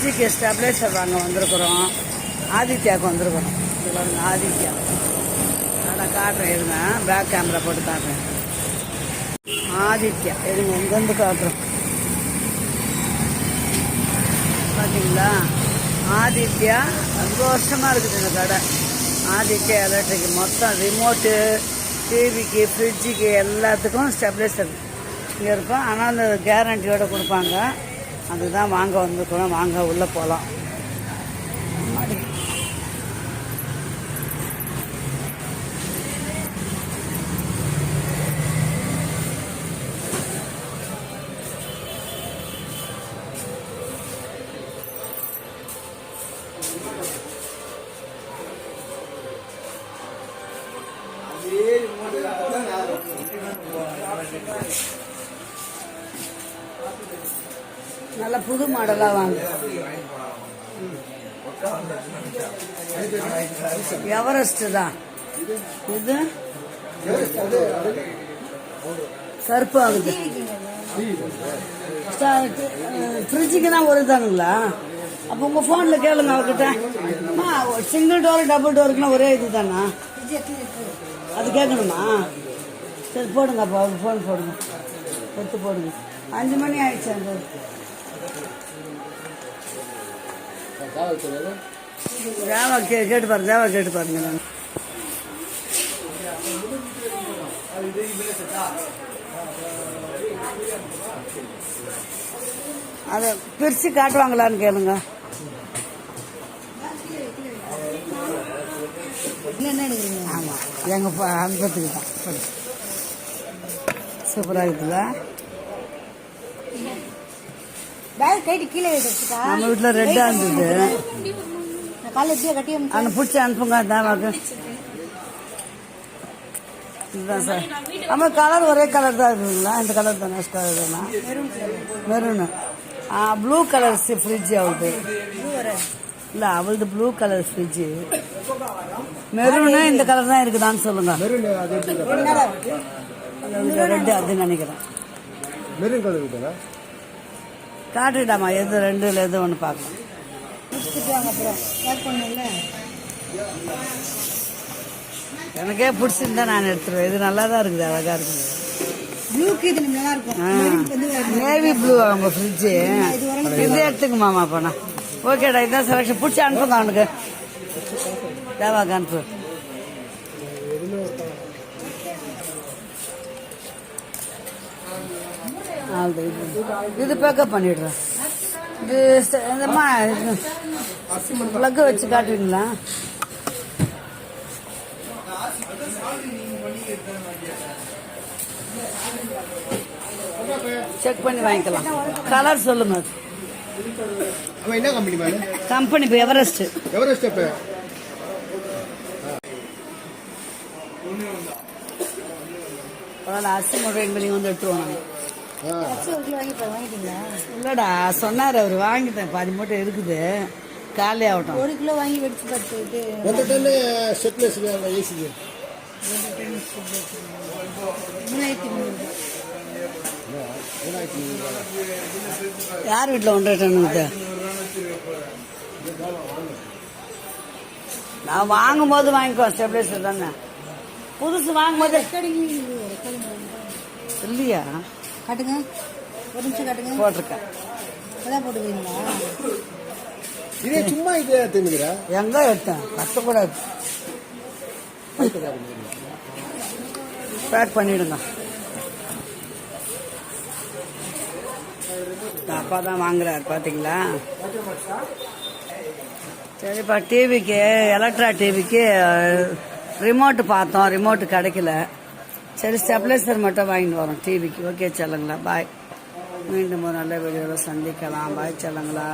ஃப்ரிட்ஜுக்கு stabiliser வாங்க வந்திருக்கிறோம். ஆதித்யாவுக்கு வந்திருக்கிறோம். இதில் ஆதித்யா நான் காட்டுறேன், இருங்க, பேக் கேமரா போட்டு காட்டுறேன். ஆதித்யா இருங்க, இங்கேருந்து காட்டுறோம். பார்த்தீங்களா, ஆதித்யா ரொம்ப வருஷமாக இருக்குது இந்த கடை. ஆதித்யா எலக்ட்ரிக் மொத்தம் ரிமோட்டு, டிவிக்கு, ஃப்ரிட்ஜுக்கு எல்லாத்துக்கும் ஸ்டெபிளைசர் இங்கே இருக்கும். ஆனால் அந்த கேரண்டியோடு கொடுப்பாங்க. அதுதான் வாங்க வந்துருக்கணும். வாங்க உள்ளே போகலாம். நல்ல புது மாடலாக வாங்க. எவரெஸ்ட் தான் இது. கருப்பு ஆகுது. ஃப்ரிட்ஜுக்கு தான் ஒரு தானுங்களா? அப்போ உங்கள் ஃபோனில் கேளுங்க அவர்கிட்ட. சிங்கிள் டோர் டபுள் டோருக்குன்னா ஒரே இது தானா? அது கேட்கணுமா? சரி போடுங்க, அப்போ அவர் ஃபோன் போடுங்க, எடுத்து போடுங்க. 5 மணி ஆயிடுச்சு. அந்த தேவா கேட்டு பாருங்க, தேவா கேட்டு பாருங்க. நான் அதை பிரித்து காட்டுவாங்களான்னு கேளுங்க. ஆமாம், எங்கள் அனுப்பத்துக்கு தான். சூப்பராக இருக்குல்ல? நம்ம வீட்டில் ரெட்டாக இருந்தது. அந்த பிடிச்சி அனுப்புங்க தேவாக்கு. இதுதான் சார். நம்ம கலர் ஒரே கலர் தான் இருக்குங்களா? இந்த கலர் தான் நெக்ஸ்ட் கலர் தானா? மெரூனு. ப்ளூ கலர் ஃப்ரிட்ஜ் அவளுது இல்லை, அவளது ப்ளூ கலர் ஃப்ரிட்ஜு. மெரூனு இந்த கலர் தான் இருக்குதான்னு சொல்லுங்க. ரெட்டு அது நினைக்கிறேன். மெரூன் கலர் இருக்குதா? காட்டுடாமா, எது ரெண்டுல எது ஒன்று பார்க்கலாம். எனக்கே பிடிச்சிருந்தா நான் எடுத்துருவேன். இது நல்லா தான் இருக்குது, அழகா இருக்குது. நேவி ப்ளூ அவங்க ஃப்ரிட்ஜு. இது எடுத்துக்குமாமா போனா. ஓகேடா, இதுதான் செலக்ஷன். பிடிச்சி அனுப்புங்க அவனுக்கு. தேவாக்கு அனுப்பு. இது பேக்கப் பண்ணிடுறேன். இது பிளக் வச்சு காட்டுவீங்களா? செக் பண்ணி வாங்கிக்கலாம். கலர் சொல்லுங்க. என்ன கம்பெனி? கம்பெனி இப்போ எவரெஸ்ட். எவரெஸ்ட் அரிசி மூட்டை எங்க வந்து எடுத்துருவோம். இல்லடா, சொன்னார் அவர், வாங்கிட்டேன். 10 மூட்டை இருக்குது, காலி ஆகட்டும். 1 கிலோ வாங்கி வெடிச்சு பார்த்துட்டு யார் வீட்டில் 1.5 டன்? நான் வாங்கும்போது வாங்கிக்கோ. ஸ்டெபிளைசர் தானே புதுசு வாங்கும்போது இல்லையா? காட்டுங்க, ஒரு நிமிஷம் காட்டுங்க. போட்டிருக்கேன். அதான் போட்டுக்கிறீங்களா? இதே சும்மா இதே தெரிஞ்சுக்கிறா. எங்க எடுத்தேன்? கட்டக்கூடாது. பேக் பண்ணிடுங்க. அப்பா தான் வாங்குறாரு, பாத்தீங்களா? சரிப்பா. டிவிக்கு, எலக்ட்ரா டிவிக்கு ரிமோட்டு பார்த்தோம், ரிமோட்டு கிடைக்கல. சரி, ஸ்டெபிளைசர் மட்டும் வாங்கிட்டு வரோம் டிவிக்கு. ஓகே செல்லுங்களா, பாய். மீண்டும் ஒரு நல்ல வீடியோவில் சந்திக்கலாம். பாய் செல்லுங்களா.